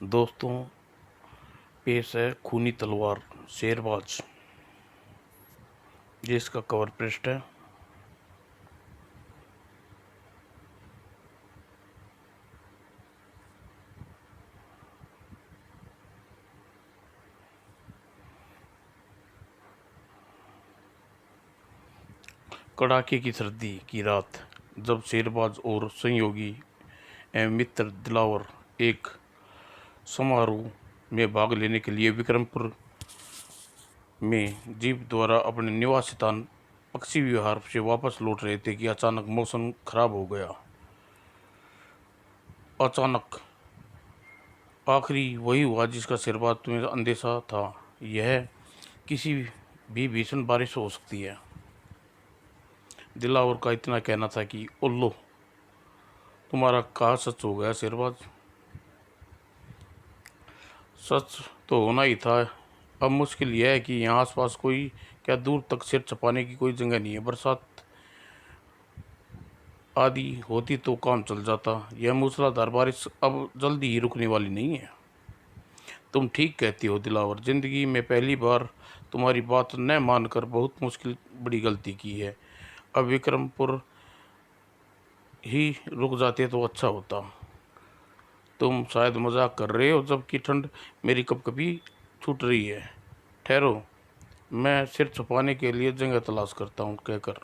दोस्तों, पेश है खूनी तलवार शेरबाज। ये इसका कवर पृष्ठ है। कड़ाके की सर्दी की रात, जब शेरबाज और संयोगी एवं मित्र दिलावर एक समारोह में भाग लेने के लिए विक्रमपुर में जीप द्वारा अपने निवास स्थान पक्षी विहार से वापस लौट रहे थे कि अचानक मौसम खराब हो गया। अचानक आखिरी वही हुआ जिसका शेरबाज तुम्हें अंदेशा था। यह किसी भी भीषण बारिश हो सकती है। दिलावर का इतना कहना था कि उल्लो, तुम्हारा कहा सच हो गया शेरबाज। सच तो होना ही था। अब मुश्किल यह है कि यहाँ आसपास कोई, क्या दूर तक सिर छुपाने की कोई जगह नहीं है। बरसात आदि होती तो काम चल जाता। यह मूसलाधार बारिश अब जल्दी ही रुकने वाली नहीं है। तुम ठीक कहती हो दिलावर। जिंदगी में पहली बार तुम्हारी बात न मानकर बहुत मुश्किल बड़ी गलती की है। अब विक्रमपुर ही रुक जाते तो अच्छा होता। तुम शायद मजाक कर रहे हो, जबकि ठंड मेरी कभी छूट रही है। ठहरो, मैं सिर छुपाने के लिए जगह तलाश करता हूँ, कहकर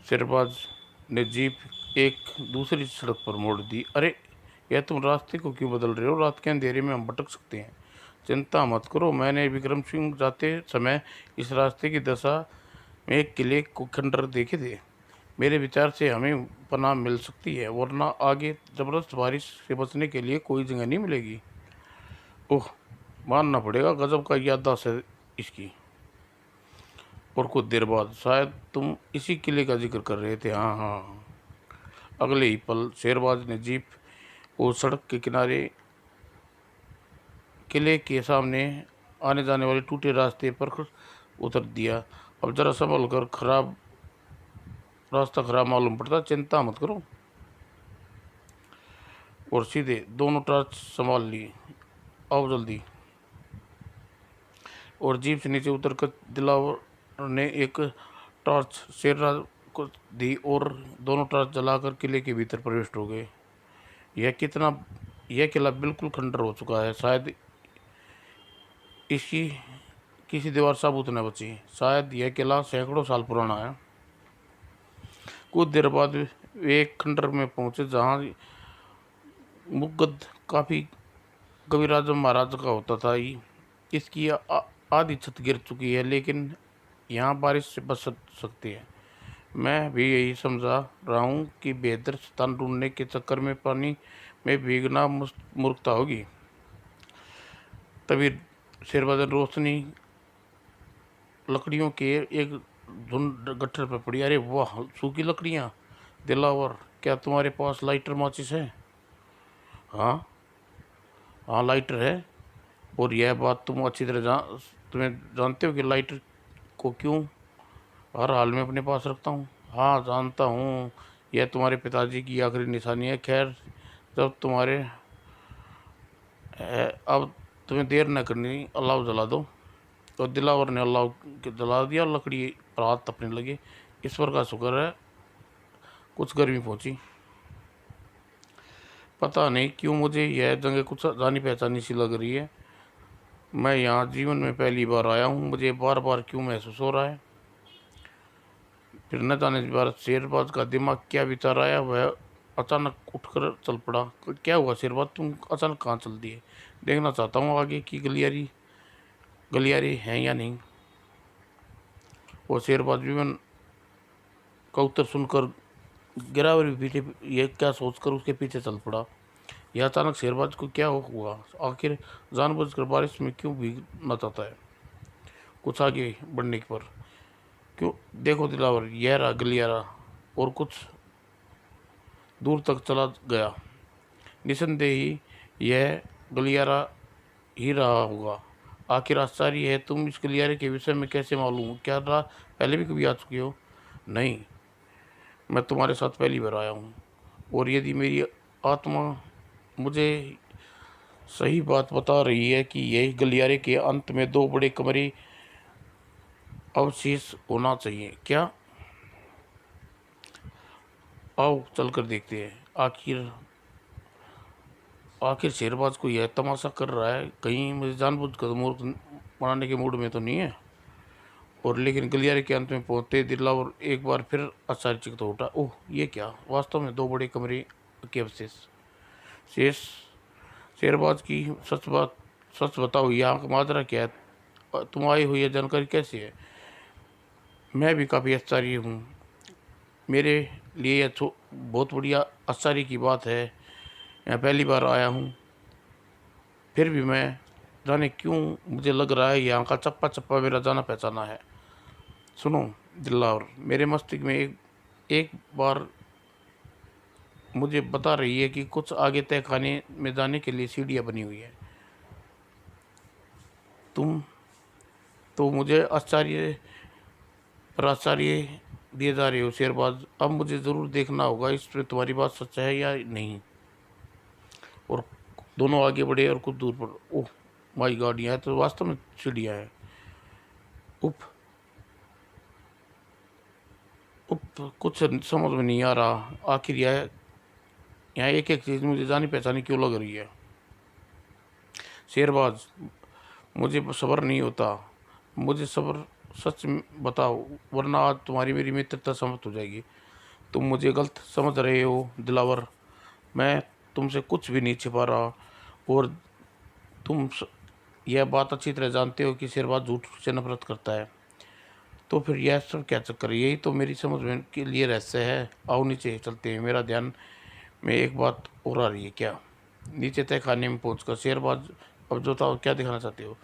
शेरबाज ने जीप एक दूसरी सड़क पर मोड़ दी। अरे, यह तुम रास्ते को क्यों बदल रहे हो? रात के अंधेरे में हम भटक सकते हैं। चिंता मत करो, मैंने विक्रम सिंह जाते समय इस रास्ते की दशा में एक किले को खंडर देखे थे। मेरे विचार से हमें पनाह मिल सकती है, वरना आगे जबरदस्त बारिश से बचने के लिए कोई जगह नहीं मिलेगी। ओह, मानना पड़ेगा, गजब का याददाश्त है इसकी। और कुछ देर बाद, शायद तुम इसी किले का जिक्र कर रहे थे। हाँ हाँ हाँ। अगले ही पल शेरबाज ने जीप को सड़क के किनारे किले के सामने आने जाने वाले टूटे रास्ते पर उतर दिया। अब जरा संभल कर, रास्ता खराब मालूम पड़ता। चिंता मत करो। और सीधे दोनों टॉर्च संभाल ली। आओ जल्दी। और जीप से नीचे उतर कर दिलावर ने एक टॉर्च शेरराज को दी और दोनों टॉर्च जलाकर किले के भीतर प्रवेश हो गए। यह किला बिल्कुल खंडर हो चुका है। शायद इसकी किसी दीवार साबुत न बची। शायद यह किला सैकड़ों साल पुराना है। कुछ देर बाद वे एक खंडर में पहुंचे जहां मुगद काफी कविराज महाराज का होता था। इसकी आधी छत गिर चुकी है, लेकिन यहाँ बारिश से बच सकती है। मैं भी यही समझा रहा हूँ कि बेहतर स्थान ढूंढने के चक्कर में पानी में भीगना मूर्खता होगी। तभी शेरबाज रोशनी लकड़ियों के एक झुंड गट्ठर पर पड़ी। अरे वाह, सूखी लकड़ियाँ। दिलावर, क्या तुम्हारे पास लाइटर माचिस है? हाँ हाँ, लाइटर है। और यह बात तुम अच्छी तरह तुम्हें जानते हो कि लाइटर को क्यों हर हाल में अपने पास रखता हूँ। हाँ, जानता हूँ। यह तुम्हारे पिताजी की आखिरी निशानी है। खैर, जब तुम्हारे अब तुम्हें देर न करनी, अलाव जला दो। तो दिलावर ने अलाव जला दिया। लकड़ी पर हाथ तपने लगे। ईश्वर का शुक्र है, कुछ गर्मी पहुंची। पता नहीं क्यों मुझे यह जगह कुछ जानी पहचानी सी लग रही है। मैं यहाँ जीवन में पहली बार आया हूँ। मुझे बार बार क्यों महसूस हो रहा है। फिर न जाने इस बार शेरबाज का दिमाग क्या विचार आया, वह अचानक उठकर चल पड़ा। क्या हुआ शेरबाज, तुम अचानक कहाँ चल दिए? देखना चाहता हूँ आगे की गलियारे हैं या नहीं। वो शेरबाज विमन का उत्तर सुनकर गिरावर भी पीछे, यह क्या सोचकर उसके पीछे चल पड़ा। यह अचानक शेरबाज को क्या हुआ? आखिर जानबूझकर बारिश में क्यों भीगना चाहता है? कुछ आगे बढ़ने पर क्यों, देखो दिलावर, यह रहा गलियारा। और कुछ दूर तक चला गया। निसंदेह ही यह गलियारा ही रहा होगा। आखिर आश्चर्य है, तुम इस गलियारे के विषय में कैसे मालूम? क्या पहले भी कभी आ चुके हो? नहीं, मैं तुम्हारे साथ पहली बार आया हूँ। और यदि मेरी आत्मा मुझे सही बात बता रही है कि यही गलियारे के अंत में दो बड़े कमरे अवशेष होना चाहिए क्या? आओ चलकर देखते हैं। आखिर आखिर शेरबाज को यह तमाशा कर रहा है, कहीं मुझे जानबूझकर मूर्ख बनाने के मूड में तो नहीं है। और लेकिन गलियारे के अंत में पहुंचते दिलावर एक बार फिर आश्चर्यचकित हो उठा। ओह, ये क्या! वास्तव में दो बड़े कमरे के अवशेष। शेष शेरबाज की सच बताओ, यहाँ का माजरा क्या है? तुम आई हुई यह जानकारी कैसी है? मैं भी काफ़ी आश्चर्य हूँ। मेरे लिए यह बहुत बढ़िया आश्चर्य की बात है। यहाँ पहली बार आया हूँ, फिर भी मैं जाने क्यों मुझे लग रहा है यहाँ का चप्पा चप्पा मेरा जाना पहचाना है। सुनो दिलावर, मेरे मस्तिष्क में एक बार मुझे बता रही है कि कुछ आगे तय खाने में जाने के लिए सीढ़ियाँ बनी हुई है। तुम तो मुझे आश्चर्य पर आश्चर्य दिए जा रहे हो शेरबाज। अब मुझे ज़रूर देखना होगा इस पर तुम्हारी बात सच है या नहीं। और दोनों आगे बढ़े और कुछ दूर पर, ओह माई गॉड, यहाँ तो वास्तव में सीढ़ियाँ हैं। उप उप कुछ समझ में नहीं आ रहा। आखिर यह यहाँ एक एक चीज़ मुझे जानी पहचानी क्यों लग रही है। शेरबाज, मुझे सब्र नहीं होता। मुझे सब्र, सच बताओ, वरना आज तुम्हारी मेरी मित्रता समाप्त हो जाएगी। तुम मुझे गलत समझ रहे हो दिलावर। मैं तुमसे कुछ भी नहीं छिपा रहा। और तुम यह बात अच्छी तरह जानते हो कि शेरबाज झूठ से नफरत करता है। तो फिर यह सब क्या चक्कर है? यही तो मेरी समझ में के लिए रहस्य है। आओ नीचे चलते हैं। मेरा ध्यान में एक बात और आ रही है क्या? नीचे तय खाने में पहुंचकर शेरबाज, अब जो था क्या दिखाना चाहते हो?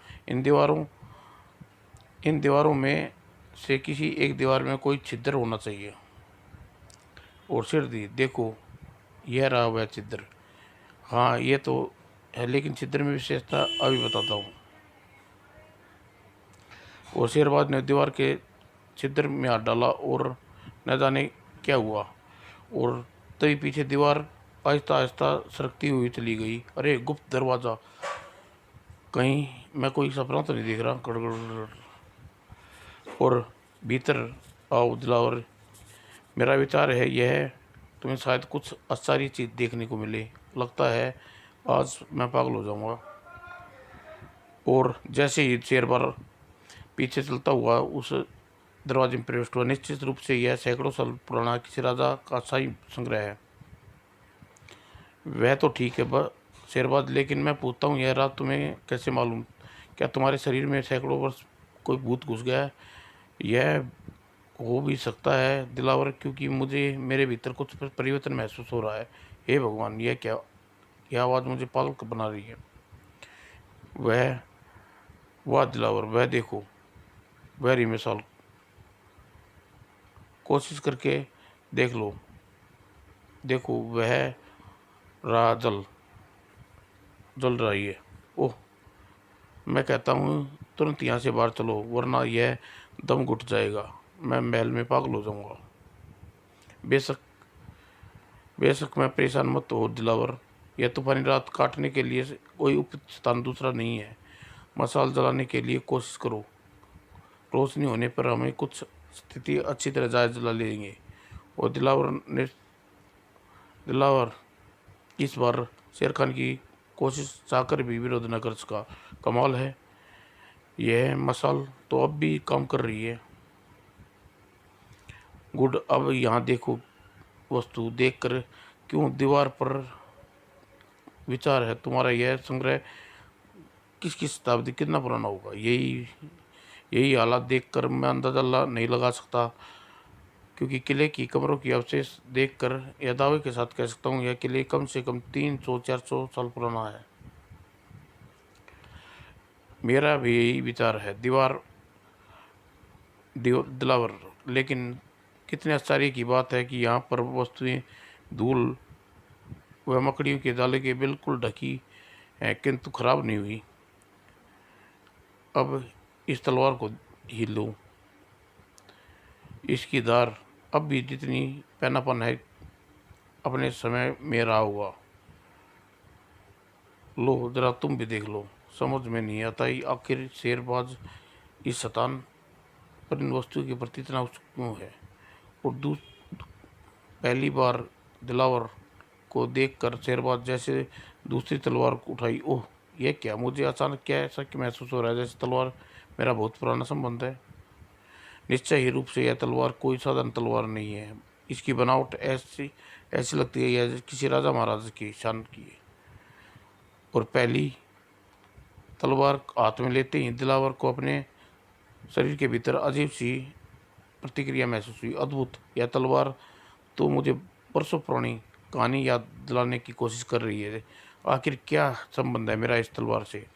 इन दीवारों में से किसी एक दीवार में कोई छिद्र होना चाहिए। और सिर दी देखो, यह रहा वह छिद्र। हाँ, ये तो है, लेकिन छिद्र में विशेषता अभी बताता हूँ। और शेरबाज ने दीवार के छिद्र में हाथ डाला और न जाने क्या हुआ। और तभी पीछे दीवार आहिस्ता आहिस्ता सरकती हुई चली गई। अरे गुप्त दरवाज़ा! कहीं मैं कोई सपना तो नहीं देख रहा? गड़गड़। और भीतर आओ दिलावर। मेरा विचार है यह, तुम्हें शायद कुछ आश्चर्य चीज़ देखने को मिले। लगता है आज मैं पागल हो जाऊंगा। और जैसे ही शेरबाज पीछे चलता हुआ उस दरवाजे में प्रविष्ट हुआ, निश्चित रूप से यह सैकड़ों साल पुराना किसी राजा का शाही संग्रह है। वह तो ठीक है शेरबाज, लेकिन मैं पूछता हूँ, यह रात तुम्हें कैसे मालूम? क्या तुम्हारे शरीर में सैकड़ों वर्ष कोई भूत घुस गया है? यह हो भी सकता है दिलावर, क्योंकि मुझे मेरे भीतर कुछ परिवर्तन महसूस हो रहा है। हे भगवान, यह क्या! यह आवाज़ मुझे पागल बना रही है। वह वाह दिलावर, वह देखो, वह रही मिसाल। कोशिश करके देख लो। देखो, वह रहा जल रही है। ओह, मैं कहता हूँ तुरंत यहाँ से बाहर चलो, वरना यह दम घुट जाएगा। मैं महल में पागल हो जाऊंगा। बेशक बेशक मैं परेशान मत हो दिलावर। यह तूफानी रात काटने के लिए कोई उपयुक्त स्थान दूसरा नहीं है। मसाल जलाने के लिए कोशिश करो। रोशनी होने पर हमें कुछ स्थिति अच्छी तरह जायजा जला लेंगे। और दिलावर इस बार शेर खान की कोशिश चाहकर भी विरोध न कर सका। कमाल है, यह मसाल तो अब भी काम कर रही है। गुड, अब यहाँ देखो। वस्तु देखकर क्यों दीवार पर विचार है तुम्हारा? यह संग्रह किस शताब्दी कितना पुराना होगा? यही यही हालात देखकर मैं अंदाजा नहीं लगा सकता, क्योंकि किले की कमरों की अवशेष देखकर यह दावे के साथ कह सकता हूँ यह किले कम से कम 300-400 साल पुराना है। मेरा भी यही विचार है दिलावर, लेकिन कितने आश्चर्य की बात है कि यहाँ पर वस्तुएं धूल व मकड़ियों के जाले के बिल्कुल ढकी है, किंतु खराब नहीं हुई। अब इस तलवार को ही लो। इसकी धार अब भी जितनी पैनापन है अपने समय में रहा हुआ। लो जरा तुम भी देख लो। समझ में नहीं आता ही आखिर शेरबाज इस शतान पर इन वस्तुओं के प्रति इतना उत्सुक क्यों है। और पहली बार दिलावर को देखकर शेरबाज जैसे दूसरी तलवार उठाई। ओह, यह क्या, मुझे अचानक क्या ऐसा कि महसूस हो रहा है जैसे तलवार मेरा बहुत पुराना संबंध है। निश्चय ही रूप से यह तलवार कोई साधारण तलवार नहीं है। इसकी बनावट ऐसी ऐसी लगती है यह किसी राजा महाराजा की शान की है। और पहली तलवार हाथ में लेते ही दिलावर को अपने शरीर के भीतर अजीब सी प्रतिक्रिया महसूस हुई। अद्भुत, यह तलवार तो मुझे बरसों पुरानी कहानी याद दिलाने की कोशिश कर रही है। आखिर क्या संबंध है मेरा इस तलवार से।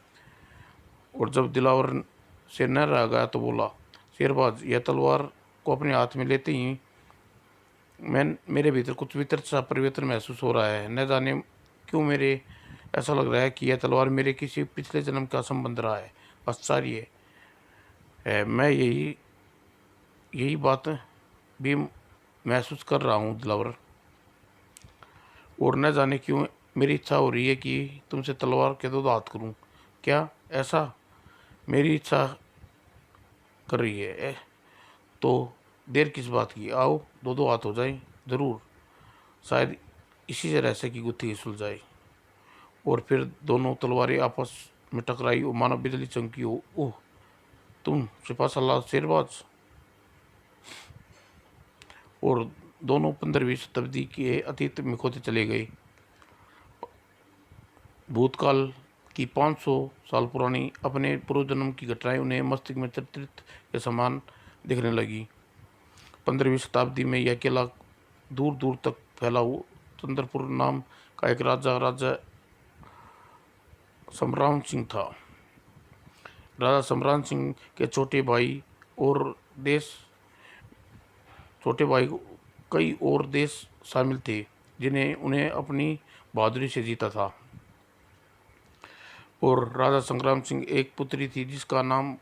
और जब दिलावर से न रह गया तो बोला, शेरबाज, यह तलवार को अपने हाथ में लेते ही मेरे भीतर कुछ विचित्र सा परिवर्तन महसूस हो रहा है। न जाने क्यों मेरे ऐसा लग रहा है कि यह तलवार मेरे किसी पिछले जन्म का संबंध रहा है। आश्चर्य है, मैं यही यही बात भी महसूस कर रहा हूँ दिलावर। और न जाने क्यों मेरी इच्छा हो रही है कि तुमसे तलवार के दो हाथ करूं। क्या ऐसा मेरी इच्छा कर रही है तो देर किस बात की, आओ दो दो हाथ हो जाए। ज़रूर, शायद इसी से रहस्य की गुत्थी सुलझाए। और फिर दोनों तलवारें आपस में टकराई और मानो बिजली चमकी हो। ओह, तुम सिपा सलार शेरबाज। और दोनों 15वीं शताब्दी के अतीत में खोते चले गए। भूतकाल की 500 साल पुरानी अपने पूर्व जन्म की घटनाएं उन्हें मस्तिष्क में चित्रित के समान दिखने लगी। 15वीं शताब्दी में यह किला दूर दूर तक फैला हुआ चंद्रपुर नाम का एक राजा सम्राम सिंह था। राजा सम्राम सिंह के और देश छोटे भाई कई और देश शामिल थे जिन्हें उन्हें अपनी बहादुरी से जीता था। और राजा संग्राम सिंह एक पुत्री थी जिसका नाम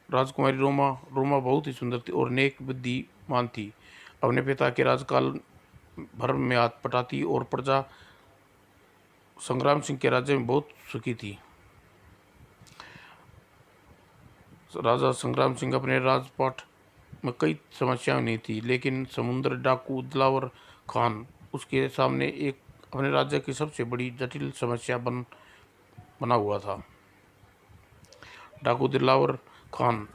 राजकुमारी रोमा। रोमा बहुत ही सुंदर थी और नेक बुद्धिमान थी। अपने पिता के राजकाल भर में हाथ पटाती और प्रजा संग्राम सिंह के राज्य में बहुत सुखी थी। राजा संग्राम सिंह अपने राजपाट में कई समस्याएं नहीं थी, लेकिन समुद्र डाकू दिलावर खान उसके सामने एक अपने राज्य की सबसे बड़ी जटिल समस्या बना हुआ था। डाकू दिलावर खान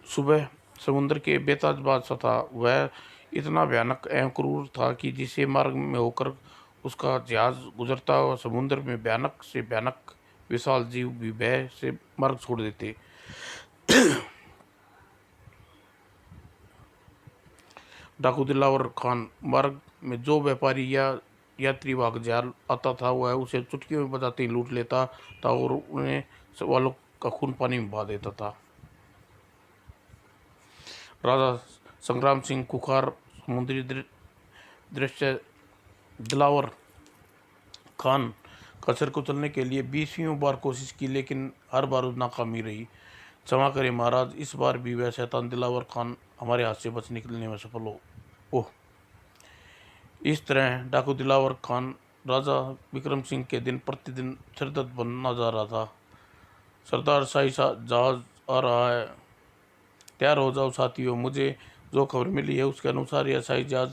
सुबह समुद्र के बेताज बादशाह था। वह इतना भयानक एवं क्रूर था कि जिसे मार्ग में होकर उसका जहाज गुजरता हुआ समुद्र में भयानक से भयानक विशाल जीव भी भय से मार्ग छोड़ देते। डाकू दिलावर खान मार्ग में जो व्यापारी या यात्री वाहक जहाज आता था वह उसे चुटकियों में बजाते ही लूट लेता था और उन्हें सवालों का खून पानी में बहा देता था। राजा संग्राम सिंह कुखार समुद्री दृश्य दिलावर खान का सिर कुचलने के लिए 20वीं बार कोशिश की, लेकिन हर बार नाकामी रही। क्षमा करें महाराज, इस बार भी वह शैतान दिलावर खान हमारे हाथ से बच निकलने में सफल हो। ओह, इस तरह डाकू दिलावर खान राजा विक्रम सिंह के दिन प्रतिदिन सिरदर्द बनना जा रहा था। सरदार शाही जहाज आ रहा है, तैयार हो जाओ साथियों। मुझे जो खबर मिली है उसके अनुसार यह शाही जहाज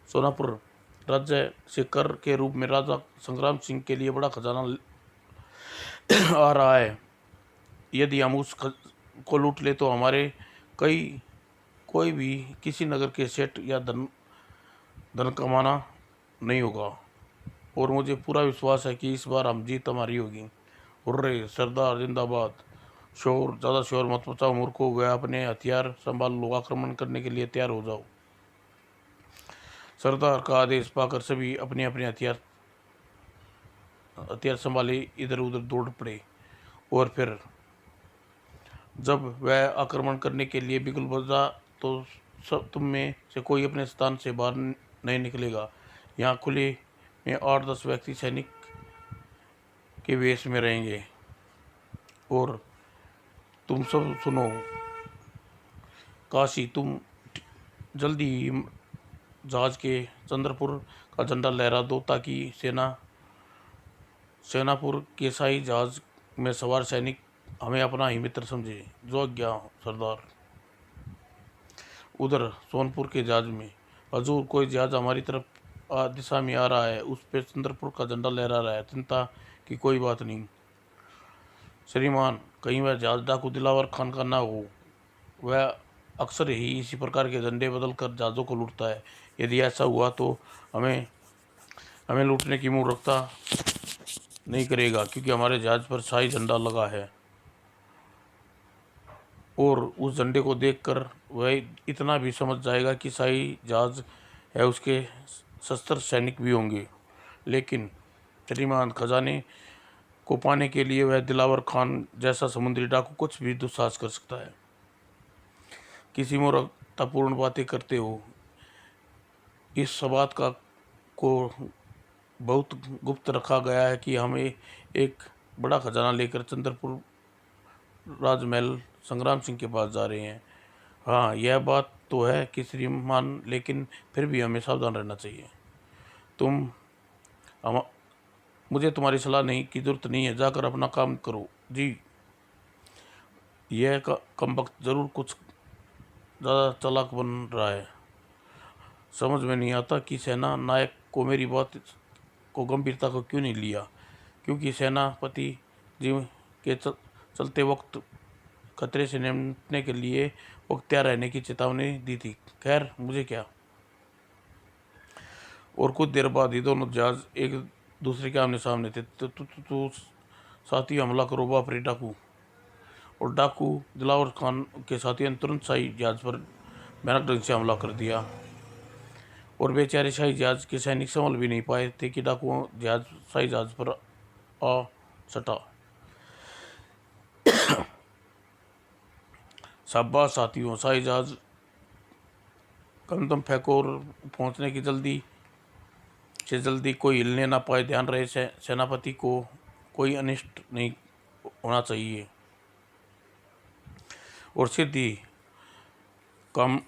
सोनापुर राज्य से कर के रूप में राजा संग्राम सिंह के लिए बड़ा खजाना आ रहा है। यदि हम उस को लूट ले तो हमारे कई कोई भी किसी नगर के सेठ या धन कमाना नहीं होगा। और मुझे पूरा विश्वास है कि इस बार हम जीत हमारी होगी। हुर्रे सरदार जिंदाबाद। शोर, ज़्यादा शोर मत मचाओ मूर्खों। गया अपने हथियार संभाल लो, आक्रमण करने के लिए तैयार हो जाओ। सरदार का आदेश पाकर सभी अपने अपने हथियार संभाले इधर उधर दौड़ पड़े। और फिर जब वह आक्रमण करने के लिए बिगुल बजा तो सब तुम में से कोई अपने स्थान से बाहर नहीं निकलेगा। यहाँ खुले में 8-10 व्यक्ति सैनिक के वेश में रहेंगे। और तुम सब सुनो, काशी, तुम जल्दी ही जहाज के चंद्रपुर का झंडा लहरा दो ताकि सेना सेनापुर के शाही जहाज में सवार सैनिक हमें अपना ही मित्र समझे। जो आज्ञा सरदार। उधर सोनपुर के जहाज में, हजूर कोई जहाज हमारी तरफ दिशा में आ रहा है, उस पे चंद्रपुर का झंडा लहरा रहा है, चिंता की कोई बात नहीं। श्रीमान, कहीं वह जहाज डाकू दिलावर खान का ना हो। वह अक्सर ही इसी प्रकार के झंडे बदल कर जहाज़ों को लूटता है। यदि ऐसा हुआ तो हमें हमें लूटने की मूर्खता नहीं करेगा, क्योंकि हमारे जहाज पर शाही झंडा लगा है और उस झंडे को देखकर वह इतना भी समझ जाएगा कि शाही जहाज है, उसके शस्त्र सैनिक भी होंगे। लेकिन श्रीमान, खजाने को पाने के लिए वह दिलावर खान जैसा समुद्री डाकू कुछ भी दुस्साहस कर सकता है। किसी मूर्खतापूर्ण बातें करते हो। इस बात का को बहुत गुप्त रखा गया है कि हमें एक बड़ा खजाना लेकर चंद्रपुर राजमहल संग्राम सिंह के पास जा रहे हैं। हाँ, यह बात तो है कि श्रीमान, लेकिन फिर भी हमें सावधान रहना चाहिए। तुम हम मुझे तुम्हारी सलाह नहीं की जरूरत नहीं है, जाकर अपना काम करो। जी। यह कमबख्त जरूर कुछ ज़्यादा चालाक बन रहा है। समझ में नहीं आता कि सेना नायक को मेरी बात को गंभीरता को क्यों नहीं लिया, क्योंकि सेनापति जी के चलते वक्त खतरे से निपटने के लिए पुख्तियार रहने की चेतावनी दी थी। खैर, मुझे क्या। और कुछ देर बाद ही दोनों जहाज एक दूसरे के आमने सामने थे। तो साथी हमला करो, बाप रे डाकू। और डाकू दिलावर खान के साथियों ने तुरंत शाही जहाज पर भयानक ढंग से हमला कर दिया और बेचारे शाही जहाज के सैनिक संभल भी नहीं पाए थे कि डाकू जहाज शाही जहाज पर आ सटा। शाबाश साथियों, शाही जहाज कदम फेंको और पहुंचने की जल्दी से जल्दी कोई हिलने ना पाए। ध्यान रहे सेनापति को कोई अनिष्ट नहीं होना चाहिए। और सीधी काम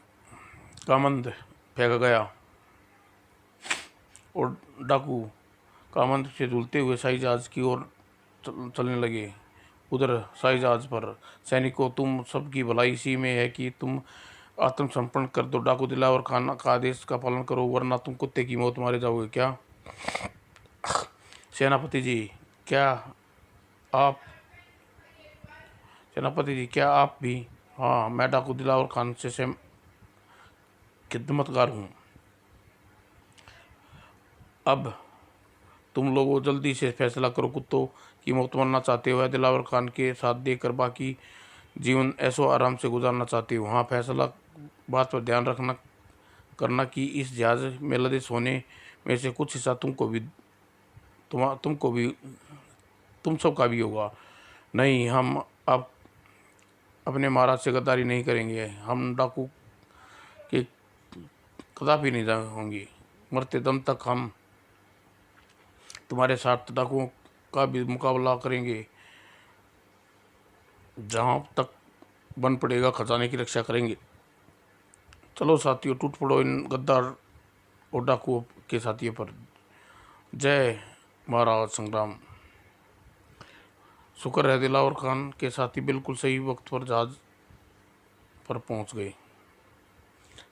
कामंद फेंका गया और डाकू कामंद से झूलते हुए शाही जहाज की ओर चलने लगे। उधर शाही जहाज पर सैनिकों, तुम सबकी भलाई इसी में है कि तुम आत्मसमर्पण कर दो। डाकू दिलावर खान का आदेश का पालन करो, वरना तुम कुत्ते की मौत मारे जाओगे। क्या सेनापति जी, क्या आप सेनापति जी, क्या आप भी? हाँ, मैं डाकू दिलावर खान से खिदमतगार हूँ। अब तुम लोगों जल्दी से फैसला करो, कुत्तों की मौत मरना चाहते हो या दिलावर खान के साथ देकर बाकी जीवन ऐसो आराम से गुजारना चाहते हो? हाँ, फैसला बात पर ध्यान रखना करना कि इस जहाज में लदे सोने में से कुछ हिस्सा तुमको भी तुम सबका भी होगा। नहीं, हम अब अपने महाराज से गद्दारी नहीं करेंगे। हम डाकू के कदापि नहीं होंगे। मरते दम तक हम तुम्हारे साथ डाकुओं का भी मुकाबला करेंगे। जहाँ तक बन पड़ेगा, खजाने की रक्षा करेंगे। चलो साथियों, टूट पड़ो इन गद्दार और डाकुओं के साथियों पर। जय महाराज संग्राम। शुक्र है दिलावर खान के साथी बिल्कुल सही वक्त पर जहाज पर पहुंच गए।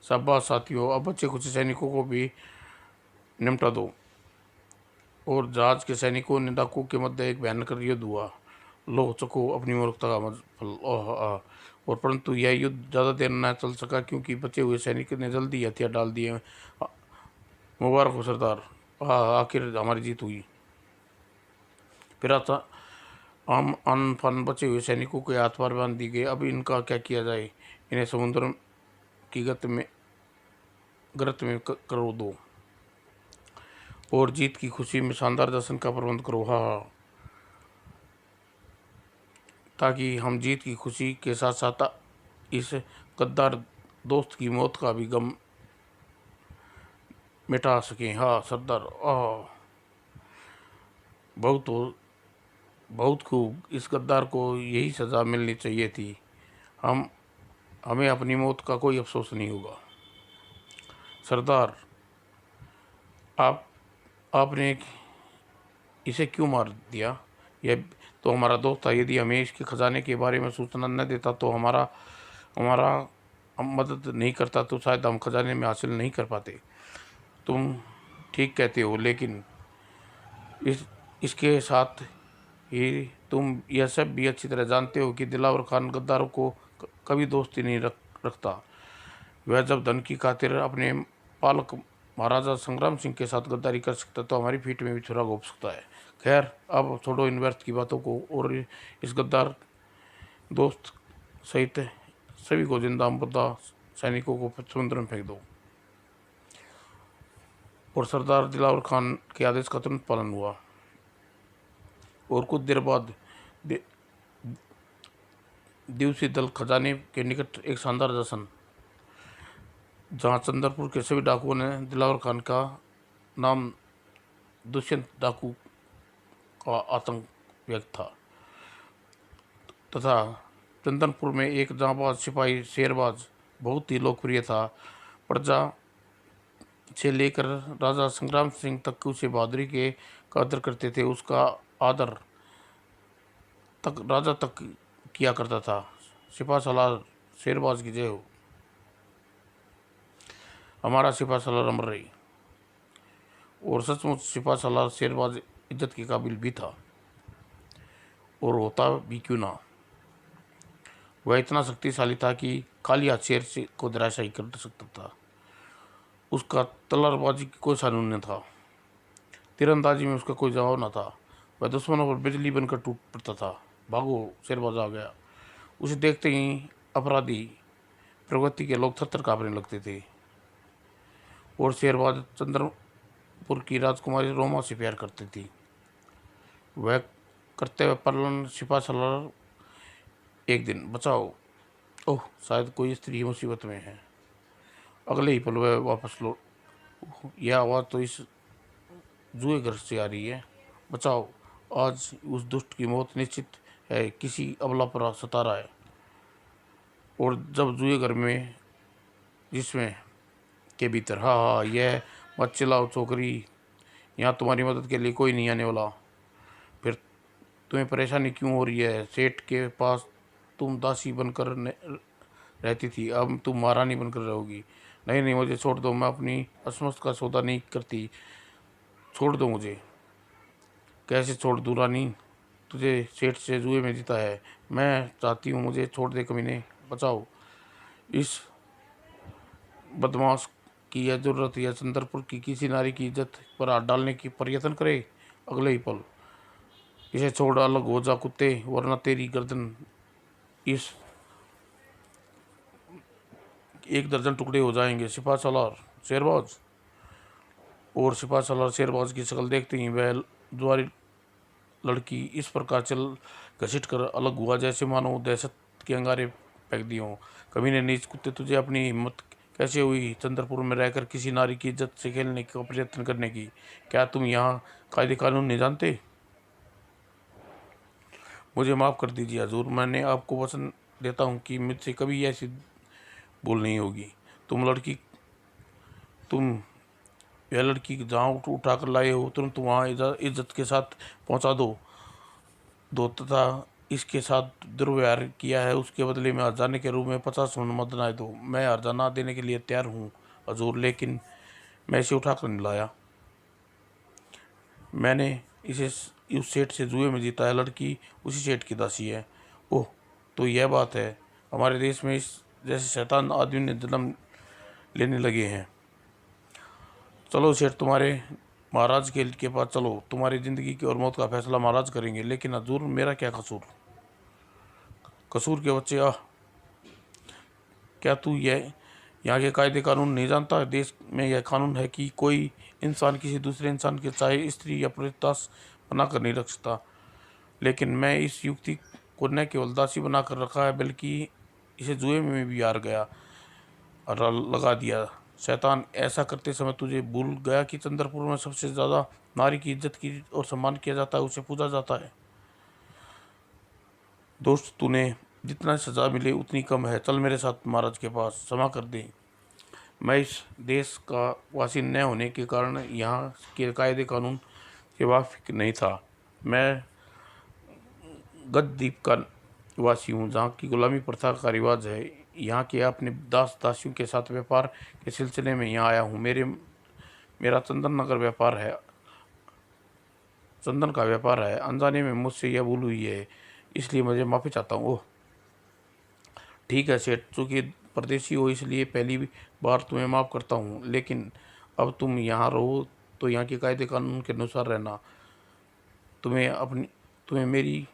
शाबाश साथियों, अब बचे कुछ सैनिकों को भी निपटा दो। और जहाज के सैनिकों ने डाकू के मध्य एक भयंकर युद्ध हुआ। लो चको अपनी मूर्खता का फल। और परंतु यह युद्ध ज़्यादा देर न चल सका, क्योंकि बचे हुए सैनिक ने जल्दी हथियार डाल दिए। मुबारक हो सरदार, आखिर हमारी जीत हुई। फिर आम अन फन बचे हुए सैनिकों के हाथ पार बांध दी गए। अब इनका क्या किया जाए? इन्हें समुद्र की गर्त में करो दो और जीत की खुशी में शानदार दर्शन का प्रबंध करो। हाँ, ताकि हम जीत की खुशी के साथ साथ इस गद्दार दोस्त की मौत का भी गम मिटा सकें। हाँ सरदार, बहुत बहुत खूब। इस गद्दार को यही सज़ा मिलनी चाहिए थी। हमें अपनी मौत का कोई अफसोस नहीं होगा। सरदार, आप आपने इसे क्यों मार दिया? यह तो हमारा दोस्त था। यदि हमें इसके खजाने के बारे में सूचना न देता तो हमारा हमारा हम मदद नहीं करता तो शायद हम खजाने में हासिल नहीं कर पाते। तुम ठीक कहते हो, लेकिन इस इसके साथ ही तुम यह सब भी अच्छी तरह जानते हो कि दिलावर खान गद्दारों को कभी दोस्ती नहीं रखता। वह जब धन की खातिर अपने पालक महाराजा संग्राम सिंह के साथ गद्दारी कर सकता तो हमारी पीठ में भी छुरा घोंप सकता है। खैर, अब छोड़ो इन व्यर्थ की बातों को और इस गद्दार दोस्त सहित सभी को जिंदा मुर्दा सैनिकों को समुद्र में फेंक दो। और सरदार दिलावर खान के आदेश का तुरंत पालन हुआ। और कुछ देर बाद दिवसी दल खजाने के निकट एक शानदार जश्न, जहां चंद्रपुर के सभी डाकुओं ने दिलावर खान का नाम दुष्यंत डाकू का आतंक व्यक्त था, तथा चंदनपुर में एक जांबाज सिपाही शेरबाज बहुत ही लोकप्रिय था। प्रजा से लेकर राजा संग्राम सिंह तक उसे बहादुरी के कदर करते थे। उसका आदर तक राजा तक किया करता था। सिपा सलार शेरबाज की जय हो। हमारा सिपा सलार अमर रही। और सचमुच सिपा सलार शेरबाज इज्जत के काबिल भी था, और होता भी क्यों ना। वह इतना शक्तिशाली था कि खाली हाथ शेर से को धराशायी कर सकता था। उसका तलवारबाजी की कोई कानून न था। तीरंदाजी में उसका कोई जवाब न था। वह दुश्मनों पर बिजली बनकर टूट पड़ता था। भागो, शेरबाज आ गया। उसे देखते ही अपराधी प्रगति के लोग थरथर कांपने लगते थे। और शेरबाज चंद्रपुर की राजकुमारी रोमा से प्यार करती थी। वह करते हुए पलन सिपा सलार एक दिन बचाओ, ओह शायद कोई स्त्री मुसीबत में है। अगले ही पल वह वापस लौट, यह आवाज़ तो इस जुए घर से आ रही है। बचाओ, आज उस दुष्ट की मौत निश्चित है, किसी अबला पर सता रहा है। और जब जुए घर में जिसमें के भीतर, हाँ हाँ, यह मत चिल्लाओ छोकरी, यहाँ तुम्हारी मदद के लिए कोई नहीं आने वाला। फिर तुम्हें परेशानी क्यों हो रही है? सेठ के पास तुम दासी बनकर रहती थी, अब तुम महारानी बनकर रहोगी। नहीं नहीं, मुझे छोड़ दो, मैं अपनी असमस्त का सौदा नहीं करती, छोड़ दो मुझे। कैसे छोड़ दूँ रानी, तुझे सेठ से जुए में जीता है। मैं चाहती हूँ मुझे छोड़ दे कमीने, बचाओ। इस बदमाश की यह जरूरत या चंद्रपुर की किसी नारी की इज्जत पर हाथ डालने की प्रयत्न करे। अगले ही पल, इसे छोड़, अलग हो जा कुत्ते, वरना तेरी गर्दन इस एक दर्जन टुकड़े हो जाएंगे। सिपा सलार शेरबाज। और सिपा सलार शेरबाज की शक्ल देखते ही वह जुआरी लड़की इस प्रकार चल घसीट कर अलग हुआ जैसे मानो दहशत के अंगारे फेंक दिए हों। कमीने नीच कुत्ते, तुझे अपनी हिम्मत कैसे हुई चंद्रपुर में रहकर किसी नारी की इज्जत से खेलने का प्रयत्न करने की? क्या तुम यहाँ कायदे कानून नहीं जानते? मुझे माफ़ कर दीजिए हजूर, मैंने आपको वचन देता हूँ कि मुझसे कभी ऐसी भूल नहीं होगी। तुम यह लड़की जहाँ उठा कर लाए हो तुरंत वहाँ इज्जत के साथ पहुँचा दो तथा इसके साथ दुर्व्यवहार किया है उसके बदले में हरजाने के रूप में 50 स्वर्ण मुद्राएं दो। मैं हरजाना देने के लिए तैयार हूँ हजूर, लेकिन मैं इसे उठा कर नहीं लाया। मैंने इसे उस सेठ से जुए में जीता है। लड़की उसी सेठ की दासी है। ओह, तो यह बात है। हमारे देश में इस जैसे शैतान आदमी ने जन्म लेने लगे हैं। चलो सेठ, तुम्हारे महाराज के पास चलो, तुम्हारी ज़िंदगी की और मौत का फैसला महाराज करेंगे। लेकिन हजूर, मेरा क्या कसूर? कसूर के बच्चे, आह, क्या तू यह यहाँ के कायदे कानून नहीं जानता? देश में यह कानून है कि कोई इंसान किसी दूसरे इंसान के चाहे स्त्री या पुरुष दास बना कर नहीं रख सकता। लेकिन मैं इस युक्ति को न केवल दासी बना कर रखा है, बल्कि इसे जुए में भी हार गया और लगा दिया। शैतान, ऐसा करते समय तुझे भूल गया कि चंद्रपुर में सबसे ज़्यादा नारी की इज्जत की और सम्मान किया जाता है, उसे पूजा जाता है। दोस्त, तूने जितना सजा मिले उतनी कम है। चल मेरे साथ महाराज के पास, क्षमा कर दें। मैं इस देश का वासी न होने के कारण यहाँ के कायदे कानून के वाकिफ नहीं था। मैं गजद्वीप का वासी हूँ, जहाँ की गुलामी प्रथा का रिवाज है। यहाँ के अपने दास दासियों के साथ व्यापार के सिलसिले में यहाँ आया हूँ। मेरा चंदन का व्यापार है। अनजाने में मुझसे यह भूल हुई है, इसलिए मुझे माफ़ी चाहता हूँ। ओह ठीक है सेठ, चूँकि परदेसी हो इसलिए पहली बार तुम्हें माफ़ करता हूँ, लेकिन अब तुम यहाँ रहो तो यहाँ के कायदे कानून के अनुसार रहना। तुम्हें मेरी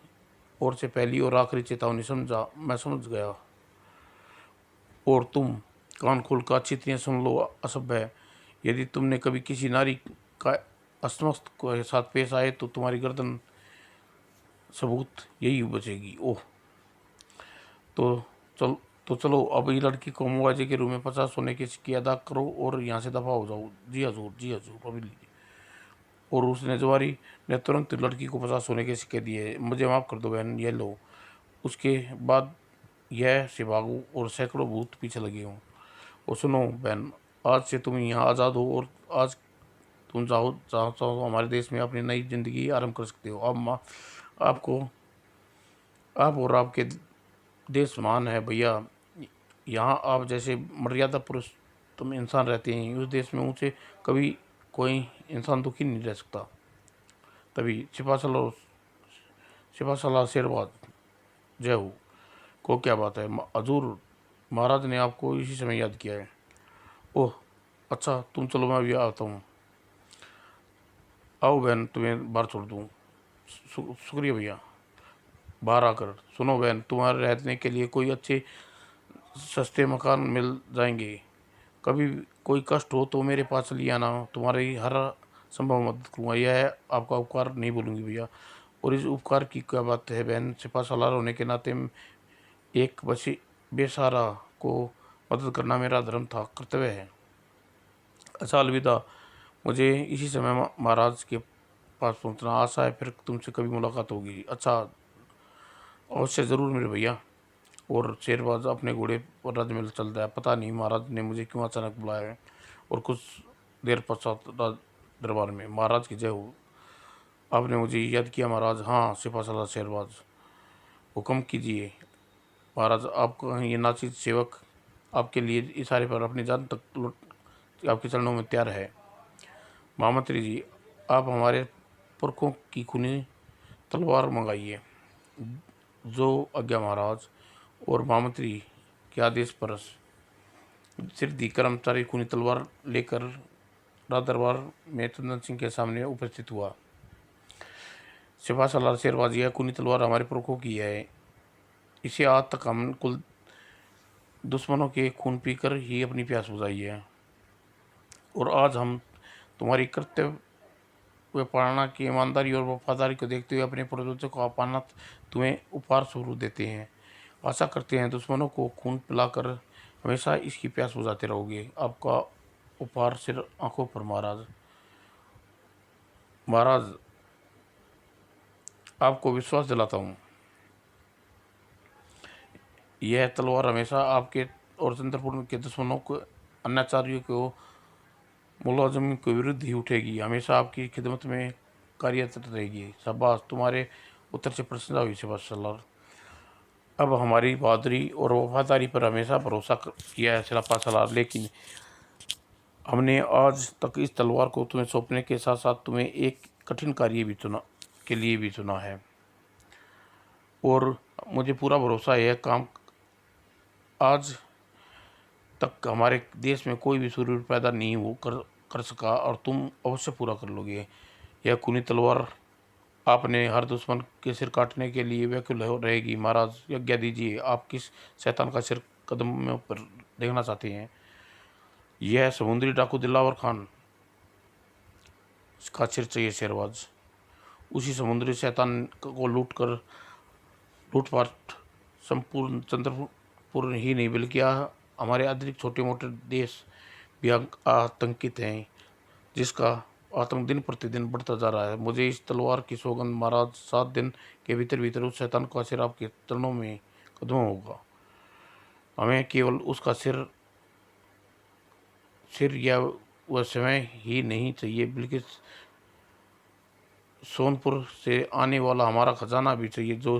ओर से पहली और आखिरी चेतावनी समझा, मैं समझ गया। और तुम कान खोल कर अच्छी तरह सुन लो। असभ्य है, यदि तुमने कभी किसी नारी का अस्वस्थ के साथ पेश आए तो तुम्हारी गर्दन सबूत यही बचेगी। ओह तो चल तो चलो, अब ये लड़की को मुआवजे के रूप में 50 सोने के सिक्के अदा करो और यहाँ से दफा हो जाओ। जी हजूर, जी हजूर, अभी लीजिए। और उसने जवारी ने तुरंत लड़की को 50 सोने के सिक्के दिए। मुझे माफ़ कर दो बहन, ये लो। उसके बाद यह से भागो और सैकड़ों भूत पीछे लगे हों। और सुनो बहन, आज से तुम यहाँ आज़ाद हो और आज तुम चाहो हमारे देश में अपनी नई जिंदगी आरंभ कर सकते हो। अब माँ आपको आप और आपके देश महान है भैया। यहाँ आप जैसे मर्यादा पुरुष तुम इंसान रहते हैं। उस देश में ऊँचे कभी कोई इंसान दुखी नहीं रह सकता। तभी सिपा सलाह शेरबाज जय हो को क्या बात है हजूर, महाराज ने आपको इसी समय याद किया है। ओह अच्छा, तुम चलो, मैं अभी आता हूँ। आओ बहन, तुम्हें बाहर छोड़ दूँ। शुक्रिया भैया। बाहर आकर सुनो बहन, तुम्हारे रहने के लिए कोई अच्छे सस्ते मकान मिल जाएंगे। कभी कोई कष्ट हो तो मेरे पास चली आना, तुम्हारी हर संभव मदद करूँगा। यह आपका उपकार नहीं भूलूंगी भैया। और इस उपकार की क्या बात है बहन, सिपा सलार होने के नाते एक बसी बेसहारा को मदद करना मेरा धर्म था, कर्तव्य है। अच्छा अलविदा, मुझे इसी समय महाराज के पास पहुंचना। आशा है फिर तुमसे कभी मुलाकात होगी। अच्छा अवश्य ज़रूर मेरे भैया। और शेरबाज अपने घोड़े पर राजमहल चलता है। पता नहीं महाराज ने मुझे क्यों अचानक बुलाया है। और कुछ देर पश्चात दरबार में, महाराज की जय हो। आपने मुझे याद किया महाराज। हाँ सिपा सलार शेरबाज, हुक्म कीजिए। महाराज आपका ये नाचित सेवक आपके लिए इशारे पर अपनी जान तक लौट आपके चरणों में तैयार है। महामंत्री जी, आप हमारे पुरखों की खूनी तलवार मंगाइए। जो आज्ञा महाराज। और महामंत्री के आदेश पर सिरदी कर्मचारी खूनी तलवार लेकर राज दरबार में चंदन सिंह के सामने उपस्थित हुआ। सिपा सलार शेरबाज, यह खूनी तलवार हमारे पुरखों की है। इसे आज तक हम कुल दुश्मनों के खून पीकर ही अपनी प्यास बुझाई है। और आज हम तुम्हारी कर्तव्य पालना की ईमानदारी और वफादारी को देखते हुए अपने पूर्वजों को अपानत तुम्हें उपहार स्वरूप देते हैं। आशा करते हैं दुश्मनों को खून पिलाकर हमेशा इसकी प्यास बुझाते रहोगे। आपका उपहार सिर आंखों पर महाराज। महाराज आपको विश्वास दिलाता हूँ, यह तलवार हमेशा आपके और चंद्रपुर के दुश्मनों को, अन्याचारियों को, मुलाजिम के विरुद्ध ही उठेगी। हमेशा आपकी खिदमत में कार्यरत रहेगी। शाबाश, तुम्हारे उत्तर से प्रशंसा हुई सिपा सलार। अब हमारी बहादुरी और वफादारी पर हमेशा भरोसा किया है सिपा सलार, लेकिन हमने आज तक इस तलवार को तुम्हें सौंपने के साथ साथ तुम्हें एक कठिन कार्य भी चुना है। और मुझे पूरा भरोसा है यह काम आज तक हमारे देश में कोई भी सूरवीर पैदा नहीं हो कर सका, और तुम अवश्य पूरा कर लोगे। यह खूनी तलवार आपने हर दुश्मन के सिर काटने के लिए व्याकुल रहेगी। महाराज आज्ञा दीजिए, आप किस शैतान का सिर कदमों पर देखना चाहते हैं? यह समुद्री डाकू दिलावर खान का सिर चाहिए शेरबाज। उसी समुद्री शैतान को लूटपाट संपूर्ण चंद्रपुर ही नहीं बल्कि हमारे अतिरिक्त छोटे मोटे देश भी आतंकित हैं, जिसका आतंक दिन प्रतिदिन बढ़ता जा रहा है। मुझे इस तलवार की सौगंध महाराज, 7 दिन के भीतर भीतर उस शैतान का सिर आपके चरणों में कदमों होगा। हमें केवल उसका सिर या वह समय ही नहीं चाहिए, बल्कि सोनपुर से आने वाला हमारा खजाना भी चाहिए जो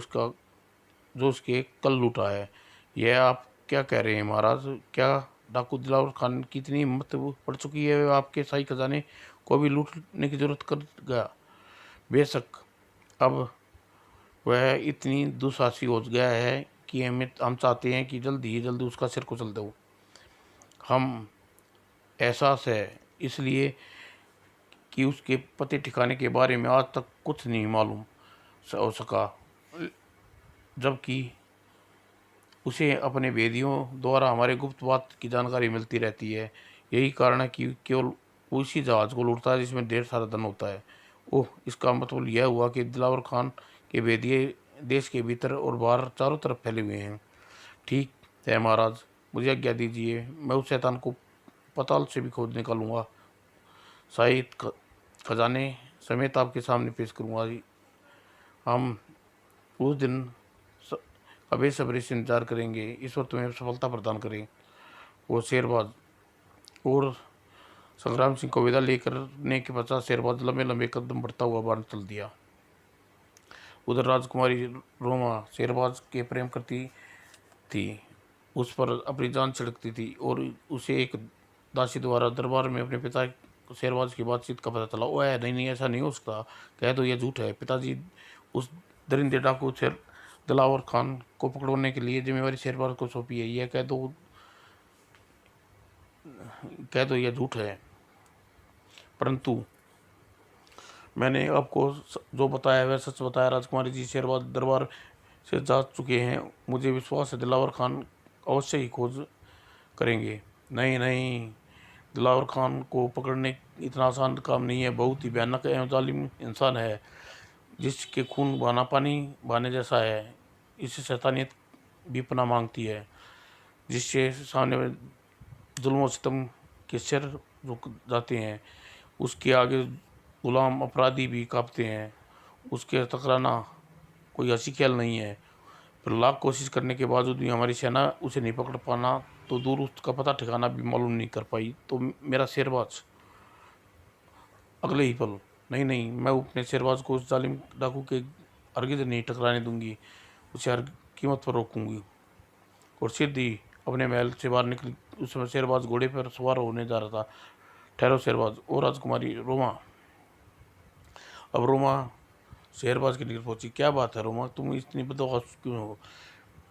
उसके कल लूटा है। यह आप क्या कह रहे हैं महाराज? क्या डाकू दिलावर खान की इतनी हिम्मत पड़ चुकी है, वह आपके शाही खजाने को भी लूटने की जरूरत कर गया? बेशक अब वह इतनी दुस्साहसी हो गया है कि हम चाहते हैं कि जल्दी ही जल्दी उसका सिर कुचल दो। हम एहसास है इसलिए कि उसके पते ठिकाने के बारे में आज तक कुछ नहीं मालूम हो सका, जबकि उसे अपने भेदियों द्वारा हमारे गुप्त बात की जानकारी मिलती रहती है। यही कारण है कि केवल उसी जहाज को लूटता है जिसमें ढेर सारा धन होता है। ओह, इसका मतलब यह हुआ कि दिलावर खान के भेदिए देश के भीतर और बाहर चारों तरफ फैले हुए हैं। ठीक है महाराज, मुझे आज्ञा दीजिए, मैं उस शैतान को पाताल से भी खोज निकालूंगा, शायद खजाने समेत आपके सामने पेश करूंगा। हम उस दिन का बेसब्री से इंतजार करेंगे। ईश्वर तुम्हें सफलता प्रदान करे। वो शेरबाज और संग्राम सिंह को विदा लेकर के पश्चात शेरबाज लंबे लंबे कदम बढ़ता हुआ बाहर चल दिया। उधर राजकुमारी रोमा शेरबाज के प्रेम करती थी, उस पर अपनी जान छिड़कती थी और उसे एक दासी द्वारा दरबार में अपने पिता शेरबाज की बातचीत का पता चला। ओह नहीं नहीं, ऐसा नहीं हो सकता, कह दो यह झूठ है। पिताजी उस दरिंदे डाकू शेर दिलावर खान को पकड़वाने के लिए जिम्मेवारी शेरबाज को सौंपी है। यह कह दो यह झूठ है। परंतु मैंने आपको जो बताया वह सच बताया। राजकुमारी जी, शेरबाज दरबार से जा चुके हैं, मुझे विश्वास है दिलावर खान अवश्य ही खोज करेंगे। नहीं नहीं, दिलावर खान को पकड़ने इतना आसान काम नहीं है, बहुत ही भयानक एवं जालिम इंसान है, जिसके खून बहाना पानी बहाने जैसा है। इससे शैतानियत भी पनाह मांगती है, जिससे सामने में जुल्म सितम के सिर रुक जाते हैं। उसके आगे गुलाम अपराधी भी कांपते हैं। उसके टकराना कोई हंसी ख्याल नहीं है। पर लाख कोशिश करने के बावजूद भी हमारी सेना उसे नहीं पकड़ पाना तो दूर, उसका पता ठिकाना भी मालूम नहीं कर पाई। तो मेरा शेरबाज अगले ही पल, नहीं नहीं, मैं अपने शेरबाज को उस जालिम डाकू के हरगिज नहीं टकराने दूंगी, उसे हर कीमत पर रोकूंगी। और सीधी अपने महल से बाहर निकली। उस समय शेरबाज घोड़े पर सवार होने जा रहा था। ठहरो शेरबाज और राजकुमारी रोमा। अब रोमा शेरबाज के निकट पहुंची। क्या बात है रोमा, तुम इतनी बदहवास क्यों हो?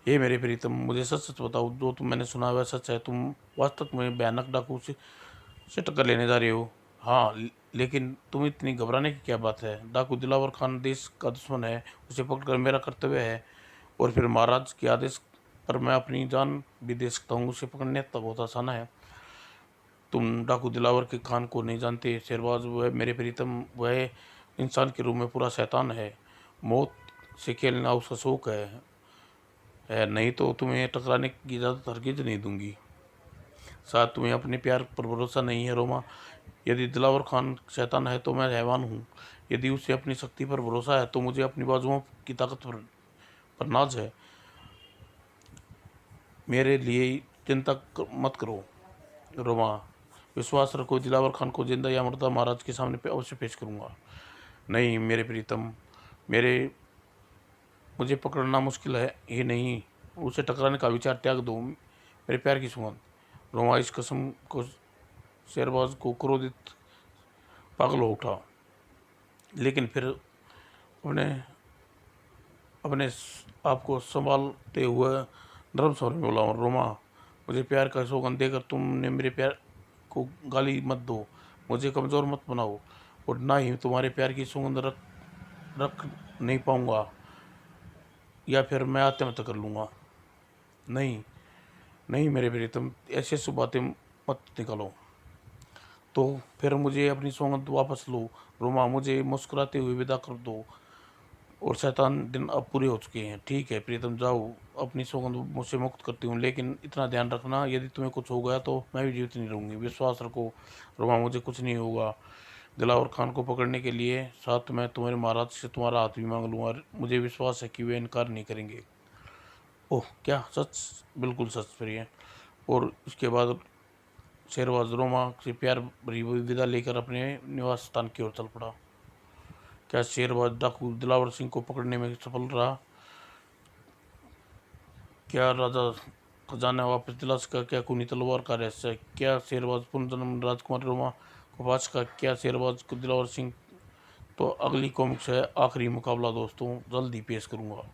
हे मेरे प्रीतम, मुझे सच सच बताओ, जो तुम मैंने सुना वह सच है? तुम वास्तव में भयानक डाकू से टक्कर लेने जा रहे हो? हाँ, लेकिन तुम इतनी घबराने की क्या बात है? डाकू दिलावर खान देश का दुश्मन है, उसे पकड़कर मेरा कर्तव्य है। और फिर महाराज के आदेश पर मैं अपनी जान भी दे सकता हूँ। उसे पकड़ने तक बहुत आसान है। तुम डाकू दिलावर के खान को नहीं जानते शेरबाज। वह मेरे प्रीतम, वह इंसान के रूप में पूरा शैतान है। मौत से खेलना उसका शौक है। नहीं तो तुम्हें टकराने की इजाज़त हरगिज नहीं दूंगी। शायद तुम्हें अपने प्यार पर भरोसा नहीं है रोमा। यदि दिलावर खान शैतान है तो मैं हैवान हूँ। यदि उसे अपनी शक्ति पर भरोसा है तो मुझे अपनी बाजुओं की ताकत पर नाज है। मेरे लिए चिंता मत करो रोमा, विश्वास रखो, दिलावर खान को जिंदा या मुर्दा महाराज के सामने पे अवश्य पेश करूंगा। नहीं मेरे प्रीतम, मेरे मुझे पकड़ना मुश्किल है ही नहीं, उसे टकराने का विचार त्याग दो मेरे प्यार की सुगंध। रोमा इस कसम को शेरबाज को क्रोधित पागल हो उठा, लेकिन फिर अपने अपने आप को संभालते हुए नरम स्वर में बोला, रोमा मुझे प्यार का सौगंध देकर तुमने मेरे प्यार को गाली मत दो, मुझे कमज़ोर मत बनाओ, और ना ही तुम्हारे प्यार की सुगंध रख रख नहीं पाऊंगा, या फिर मैं आत्महत्या कर लूँगा। नहीं नहीं मेरे प्रीतम, ऐसे शुभ बातें मत निकालो। तो फिर मुझे अपनी सौगंध वापस लो रोमा, मुझे मुस्कुराते हुए विदा कर दो। और शैतान दिन अब पूरे हो चुके हैं। ठीक है प्रीतम, जाओ, अपनी सौगंध मुझसे मुक्त करती हूँ, लेकिन इतना ध्यान रखना, यदि तुम्हें कुछ हो गया तो मैं भी जीवित नहीं रहूँगी। विश्वास रखो रोमा, मुझे कुछ नहीं होगा। दिलावर खान को पकड़ने के लिए साथ मैं तुम्हारे महाराज से तुम्हारा हाथ भी मांग लूँगा। मुझे विश्वास है कि वे इनकार नहीं करेंगे। ओह क्या सच? बिल्कुल सच प्रिय। और उसके बाद शेरवाज रोमा से प्यार भरी हुई विदा लेकर अपने निवास स्थान की ओर चल पड़ा। क्या शेरबाज डाकू दिलावर सिंह को पकड़ने में सफल रहा? क्या राजा खजाना वापस दिला सका? क्या खूनी तलवार का रहस्य? क्या शेरबाज पुनर्जन्म राजकुमार रोमा को पा सका? क्या शेरबाज को दिलावर सिंह? तो अगली कॉमिक्स है आखिरी मुकाबला दोस्तों, जल्द ही पेश करूंगा।